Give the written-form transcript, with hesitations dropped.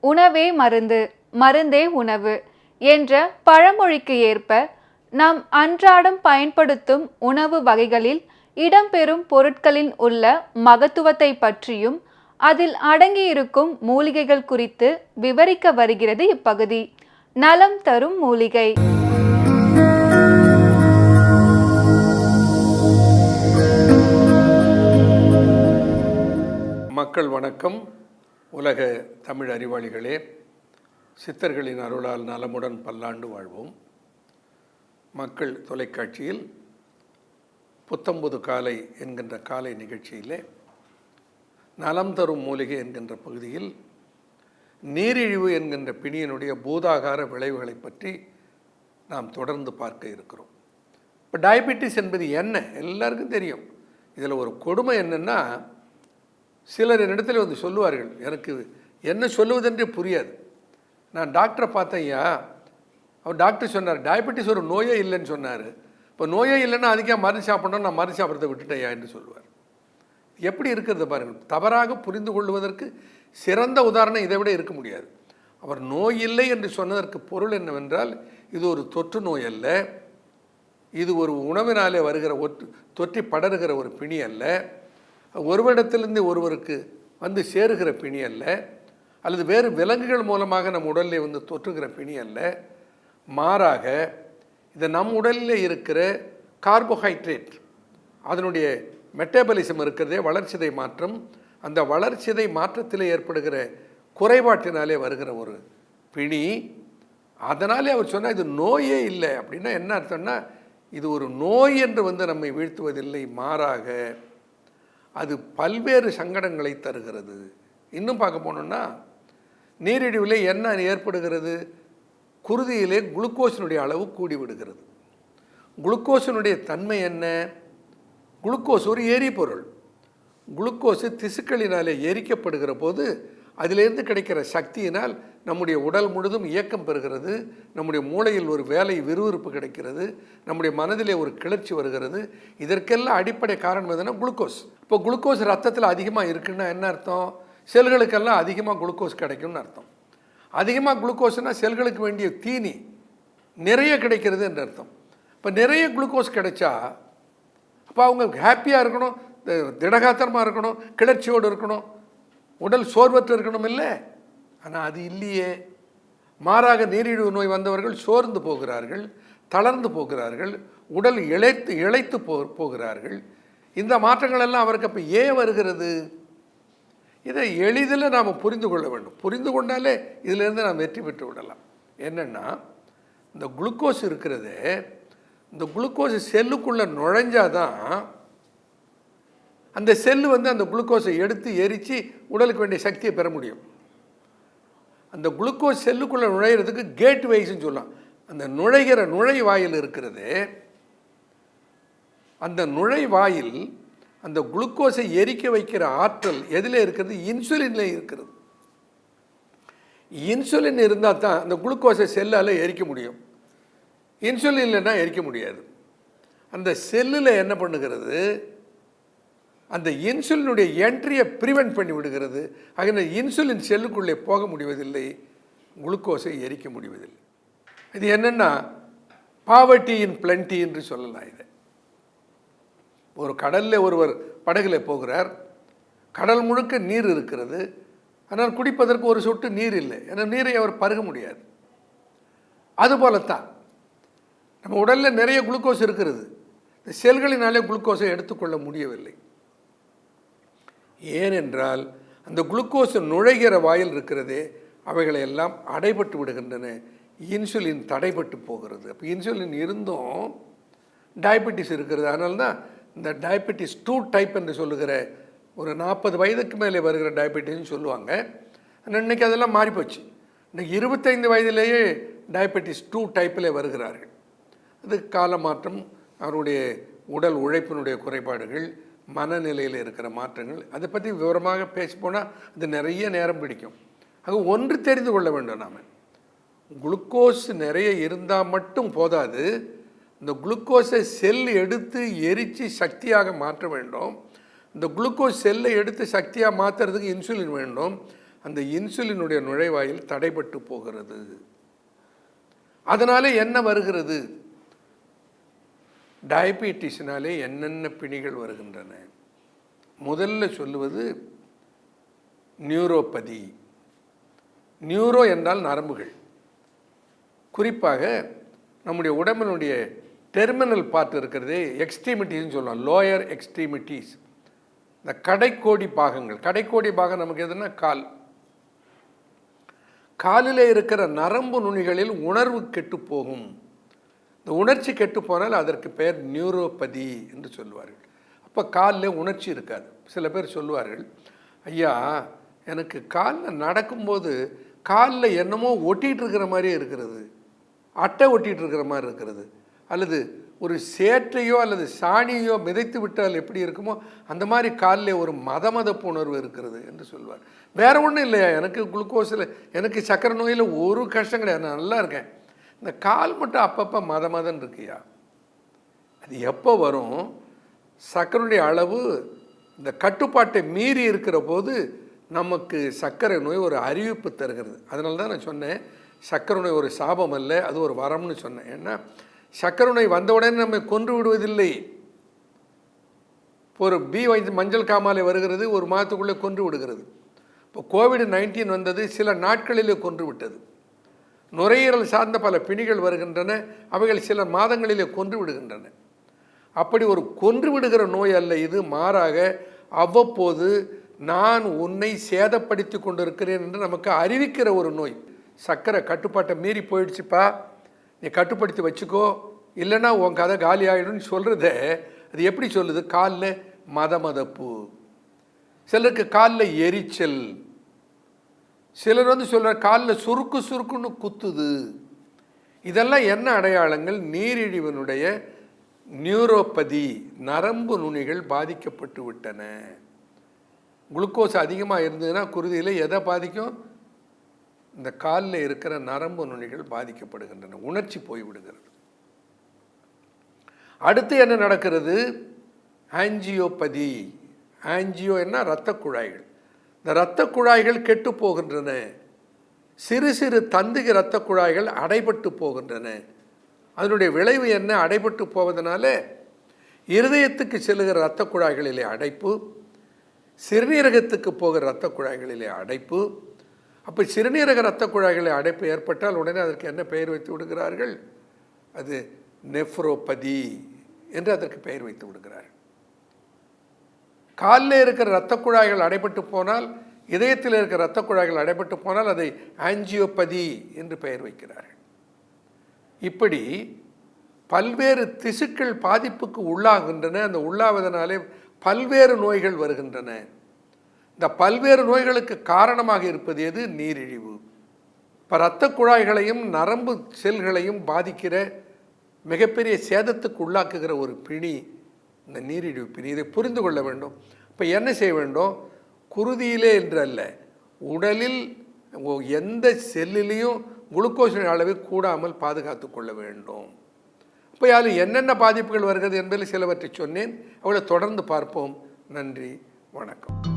உணவே மருந்து, மருந்தே உணவு என்ற பழமொழிக்கு ஏற்ப நாம் அன்றாடம் பயன்படுத்தும் உணவு வகைகளில் இடம்பெறும் பொருட்களில் உள்ள மகத்துவத்தை பற்றியும் அதில் அடங்கியிருக்கும் மூலிகைகள் குறித்து விவரிக்க வருகிறது இப்பகுதி. நலம் தரும் மூலிகை. மக்கள் வணக்கம். உலக தமிழ் அறிவாளிகளே, சித்தர்களின் அருளால் நலமுடன் பல்லாண்டு வாழ்வோம். மக்கள் தொலைக்காட்சியில் புத்தம்புது காலை என்கின்ற காலை நிகழ்ச்சியிலே நலம் தரும் மூலிகை என்கின்ற பகுதியில் நீரிழிவு என்கின்ற பிணியினுடைய பூதாகார விளைவுகளை பற்றி நாம் தொடர்ந்து பார்க்க இருக்கிறோம். இப்போ டயபெட்டிஸ் என்பது என்ன எல்லாருக்கும் தெரியும். இதில் ஒரு கொடுமை என்னென்னா, சிலர் என்னிடத்தில் வந்து சொல்லுவார்கள், எனக்கு என்ன சொல்லுவதென்றே புரியாது. நான் டாக்டரை பார்த்தேன்யா, அவர் டாக்டர் சொன்னார் டயபெட்டிஸ் ஒரு நோயே இல்லைன்னு சொன்னார். இப்போ நோயே இல்லைன்னா அதுக்கே மருந்து சாப்பிடணும், நான் மருந்து சாப்பிட்றதை விட்டுட்டேயா என்று சொல்லுவார். எப்படி இருக்கிறது பாருங்கள். தவறாக புரிந்து கொள்வதற்கு சிறந்த உதாரணம் இதை விட இருக்க முடியாது. அவர் நோய் இல்லை என்று சொன்னதற்கு பொருள் என்னவென்றால், இது ஒரு தொற்று நோய் அல்ல, இது ஒரு உணவினாலே வருகிற தொற்றி படருகிற ஒரு பிணி அல்ல, ஒருவரிடத்திலிருந்து ஒருவருக்கு வந்து சேருகிற பிணி அல்ல, அல்லது வேறு விலங்குகள் மூலமாக நம் உடலில் வந்து தொற்றுகிற பிணி அல்ல. மாறாக இது நம் உடலில் இருக்கிற கார்போஹைட்ரேட், அதனுடைய மெட்டபாலிசம் இருக்கிறதே, வளர்ச்சிதை மாற்றம், அந்த வளர்ச்சிதை மாற்றத்தில் ஏற்படுகிற குறைபாட்டினாலே வருகிற ஒரு பிணி. அதனாலே அவர் சொன்னால் இது நோயே இல்லை. அப்படின்னா என்ன அர்த்தம்னா, இது ஒரு நோய் என்று வந்து நம்மை வீழ்த்துவதில்லை, மாறாக அது பல்வேறு சங்கடங்களை தருகிறது. இன்னும் பார்க்க போனோம்னா, நீரிழிவில் என்ன ஏற்படுகிறது? குருதியிலே குளுக்கோஸினுடைய அளவு கூடிவிடுகிறது. குளுக்கோஸினுடைய தன்மை என்ன? குளுக்கோஸ் ஒரு எரிபொருள். குளுக்கோஸு திசுக்களினாலே எரிக்கப்படுகிற போது அதிலிருந்து கிடைக்கிற சக்தியினால் நம்முடைய உடல் முழுதும் இயக்கம் பெறுகிறது, நம்முடைய மூளையில் ஒரு வேலை விறுவிறுப்பு கிடைக்கிறது, நம்முடைய மனதிலே ஒரு கிளர்ச்சி வருகிறது. இதற்கெல்லாம் அடிப்படை காரணம் எதுனா குளுக்கோஸ். இப்போ குளுக்கோஸ் ரத்தத்தில் அதிகமாக இருக்குன்னா என்ன அர்த்தம்? செல்களுக்கெல்லாம் அதிகமாக குளுக்கோஸ் கிடைக்கும்னு அர்த்தம். அதிகமாக குளுக்கோஸ்னால் செல்களுக்கு வேண்டிய தீனி நிறைய கிடைக்கிறது என்று அர்த்தம். இப்போ நிறைய குளுக்கோஸ் கிடைச்சா அப்போ அவங்க ஹாப்பியாக இருக்கணும், திடகாத்திரமாக இருக்கணும், கிளர்ச்சியோடு இருக்கணும், உடல் சோர்வற்று இருக்கணும் இல்லை. ஆனால் அது இல்லையே. மாறாக நீரிழிவு நோய் வந்தவர்கள் சோர்ந்து போகிறார்கள், தளர்ந்து போகிறார்கள், உடல் இழைத்து போகிறார்கள். இந்த மாற்றங்கள் எல்லாம் அவருக்கு அப்போ ஏன் வருகிறது? இதை எளிதில் நாம் புரிந்து கொள்ள வேண்டும். புரிந்து கொண்டாலே இதிலிருந்து நாம் வெற்றி பெற்று விடலாம். என்னென்னா, இந்த குளுக்கோஸ் இருக்கிறது, இந்த குளுக்கோஸ் செல்லுக்குள்ளே நுழைஞ்சாதான் அந்த செல்லு வந்து அந்த குளுக்கோஸை எடுத்து எரித்து உடலுக்கு வேண்டிய சக்தியை பெற முடியும். அந்த குளுக்கோஸ் செல்லுக்குள்ளே நுழையிறதுக்கு கேட் வேஸ்ன்னு சொல்லலாம். அந்த நுழைவாயில் இருக்கிறது, அந்த நுழைவாயில் அந்த குளுக்கோஸை எரிக்க வைக்கிற ஆற்றல் எதில் இருக்கிறது? இன்சுலினில் இருக்கிறது. இன்சுலின் இருந்தால் தான் அந்த குளுக்கோஸை செல்லால் எரிக்க முடியும். இன்சுலின் இல்லைன்னா எரிக்க முடியாது. அந்த செல்லில் என்ன பண்ணுகிறது? அந்த இன்சுலினுடைய என்ட்ரியை ப்ரிவென்ட் பண்ணி விடுகிறது. ஆக இன்சுலின் செல்லுக்குள்ளே போக முடிவதில்லை, குளுக்கோஸை எரிக்க முடிவதில்லை. இது என்னென்னா பாவர்ட்டி இன் பிளென்டி என்று சொல்லலாம். இதை ஒரு கடலில் ஒருவர் படகில் போகிறார், கடல் முழுக்க நீர் இருக்கிறது, ஆனால் குடிப்பதற்கு ஒரு சொட்டு நீர் இல்லை. ஏன்னா நீரை அவர் பருக முடியாது. அதுபோலத்தான் நம்ம உடலில் நிறைய குளுக்கோஸ் இருக்கிறது, இந்த செல்களினாலே குளுக்கோஸை எடுத்துக்கொள்ள முடியவில்லை. ஏனென்றால் அந்த குளுக்கோஸ் நுழைகிற வாயில் இருக்கிறதே, அவைகளை எல்லாம் அடைபட்டு விடுகின்றன, இன்சுலின் தடைபட்டு போகிறது. அப்போ இன்சுலின் இருந்தும் டயபெட்டிஸ் இருக்கிறது. அதனால தான் இந்த டயபெட்டிஸ் 2 டைப் என்று சொல்லுகிற ஒரு 40 வயதுக்கு மேலே வருகிற டயபெட்டிஸ்ன்னு சொல்லுவாங்க. ஆனால் இன்றைக்கி அதெல்லாம் மாறிப்போச்சு. இன்றைக்கி 25 வயதிலேயே டயபெட்டிஸ் 2 டைப்பில் வருகிறார்கள். அது காலமாற்றம், அவருடைய உடல் உழைப்பினுடைய குறைபாடுகள், மனநிலையில் இருக்கிற மாற்றங்கள், அதை பற்றி விவரமாக பேச போனால் அது நிறைய நேரம் பிடிக்கும். ஆக ஒன்று தெரிந்து கொள்ள வேண்டும், நாம் குளுக்கோஸ் நிறைய இருந்தால் மட்டும் போதாது, இந்த குளுக்கோஸை செல் எடுத்து எரித்து சக்தியாக மாற்ற வேண்டும். இந்த குளுக்கோஸ் செல்லை எடுத்து சக்தியாக மாற்றுறதுக்கு இன்சுலின் வேண்டும். அந்த இன்சுலினுடைய நுழைவாயில் தடைபட்டு போகிறது. அதனாலே என்ன வருகிறது? டயபெட்டிஸ்னாலே என்னென்ன பிணிகள் வருகின்றன? முதல்ல சொல்லுவது நியூரோபதி. நியூரோ என்றால் நரம்புகள். குறிப்பாக நம்முடைய உடம்பினுடைய டெர்மினல் பார்ட் இருக்கிறதே, எக்ஸ்ட்ரீமிட்டிஸ்ன்னு சொல்லலாம், லோயர் எக்ஸ்ட்ரீமிட்டிஸ், இந்த கடைக்கோடி பாகங்கள். கடைக்கோடி பாகம் நமக்கு எதுனா கால். காலில் இருக்கிற நரம்பு நுனிகளில் உணர்வு கெட்டு போகும். இந்த உணர்ச்சி கெட்டு போனால் அதற்கு பெயர் நியூரோபதி என்று சொல்லுவார்கள். அப்போ காலில் உணர்ச்சி இருக்காது. சில பேர் சொல்லுவார்கள், ஐயா எனக்கு காலில் நடக்கும்போது காலில் என்னமோ ஒட்டிகிட்டு இருக்கிற மாதிரியே இருக்கிறது, அட்டை ஒட்டிகிட்டு இருக்கிற மாதிரி இருக்கிறது, அல்லது ஒரு சேற்றையோ அல்லது சாணியோ மிதைத்து விட்டால் எப்படி இருக்குமோ அந்த மாதிரி காலில் ஒரு மதமதப்பு உணர்வு இருக்கிறது என்று சொல்வார். வேறு ஒன்றும் இல்லையா, எனக்கு குளுக்கோஸில், எனக்கு சக்கரை நோயில் ஒரு கஷ்டம் கிடையாது, நான் நல்லா இருக்கேன், இந்த கால் மட்டும் அப்பப்போ மதமதன் இருக்கியா. அது எப்போ வரும்? சக்கரையுடைய அளவு இந்த கட்டுப்பாட்டை மீறி இருக்கிற போது நமக்கு சர்க்கரை நோய் ஒரு அறிவிப்பு தருகிறது. அதனால தான் நான் சொன்னேன், சர்க்கரை நோய் ஒரு சாபம் அல்ல, அது ஒரு வரம்னு சொன்னேன். ஏன்னா சர்க்கரை நோய் வந்தவுடனே நம்மை கொன்று விடுவதில்லை. ஒரு மஞ்சள் காமாலை வருகிறது, ஒரு மாதத்துக்குள்ளே கொன்று விடுகிறது. இப்போ கோவிட்-19 வந்தது, சில நாட்களிலே கொன்று விட்டது. நுரையீரல் சார்ந்த பல பிணிகள் வருகின்றன, அவைகள் சில மாதங்களிலே கொன்று விடுகின்றன. அப்படி ஒரு கொன்று விடுகிற நோய் அல்ல இது. மாறாக அவ்வப்போது நான் உன்னை சேதப்படுத்தி கொண்டிருக்கிறேன் என்று நமக்கு அறிவிக்கிற ஒரு நோய். சர்க்கரை கட்டுப்பாட்டை மீறி போயிடுச்சுப்பா, நீ கட்டுப்படுத்தி வச்சுக்கோ, இல்லைன்னா உன் கதை காலி ஆகிடும்னு சொல்கிறத அது எப்படி சொல்லுது? காலில் மதமதப்பு, சிலருக்கு காலில் எரிச்சல், சிலர் சொல்கிற காலில் சுருக்கு சுருக்குன்னு குத்துது. இதெல்லாம் என்ன அடையாளங்கள்? நீரிழிவனுடைய நியூரோபதி, நரம்பு நுனிகள் பாதிக்கப்பட்டு விட்டன. குளுக்கோஸ் அதிகமாக இருந்ததுன்னா குருதியில் எதை பாதிக்கும்? இந்த காலில் இருக்கிற நரம்பு நுனிகள் பாதிக்கப்படுகின்றன, உணர்ச்சி போய்விடுகிறது. அடுத்து என்ன நடக்கிறது? ஆஞ்சியோபதி. ஆஞ்சியோ என்ன? இரத்த குழாய்கள். இந்த இரத்த குழாய்கள் கெட்டு போகின்றன. சிறு சிறு தந்துகி இரத்த குழாய்கள் அடைபட்டு போகின்றன. அதனுடைய விளைவு என்ன? அடைபட்டு போவதனால இருதயத்துக்கு செல்லுகிற இரத்த குழாய்களிலே அடைப்பு, சிறுநீரகத்துக்கு போகிற இரத்த குழாய்களிலே அடைப்பு. அப்போ சிறுநீரக இரத்த குழாய்களில் அடைப்பு ஏற்பட்டால் உடனே அதற்கு என்ன பெயர் வைத்து விடுகிறார்கள்? அது நெஃப்ரோபதி என்று அதற்கு பெயர் வைத்து விடுகிறார்கள். காலில் இருக்கிற இரத்த குழாய்கள் அடைபட்டு போனால், இதயத்தில் இருக்கிற இரத்த குழாய்கள் அடைபட்டு போனால் அதை ஆஞ்சியோபதி என்று பெயர் வைக்கிறார்கள். இப்படி பல்வேறு திசுக்கள் பாதிப்புக்கு உள்ளாகின்றன. அந்த உள்ளாவதனாலே பல்வேறு நோய்கள் வருகின்றன. இந்த பல்வேறு நோய்களுக்கு காரணமாக இருப்பது எது? நீரிழிவு. இப்போ இரத்த குழாய்களையும் நரம்பு செல்களையும் பாதிக்கிற மிகப்பெரிய சேதத்துக்கு உள்ளாக்குகிற ஒரு பிணி இந்த நீரிழிவு பிணி. இதை புரிந்து கொள்ள வேண்டும். இப்போ என்ன செய்ய வேண்டும்? குருதியிலே என்று அல்ல, உடலில் எந்த செல்லிலையும் குளுக்கோஸின் அளவை கூடாமல் பாதுகாத்து கொள்ள வேண்டும். இப்போ அதில் என்னென்ன பாதிப்புகள் வருகிறது என்பதில் சிலவற்றை சொன்னேன். அவளை தொடர்ந்து பார்ப்போம். நன்றி, வணக்கம்.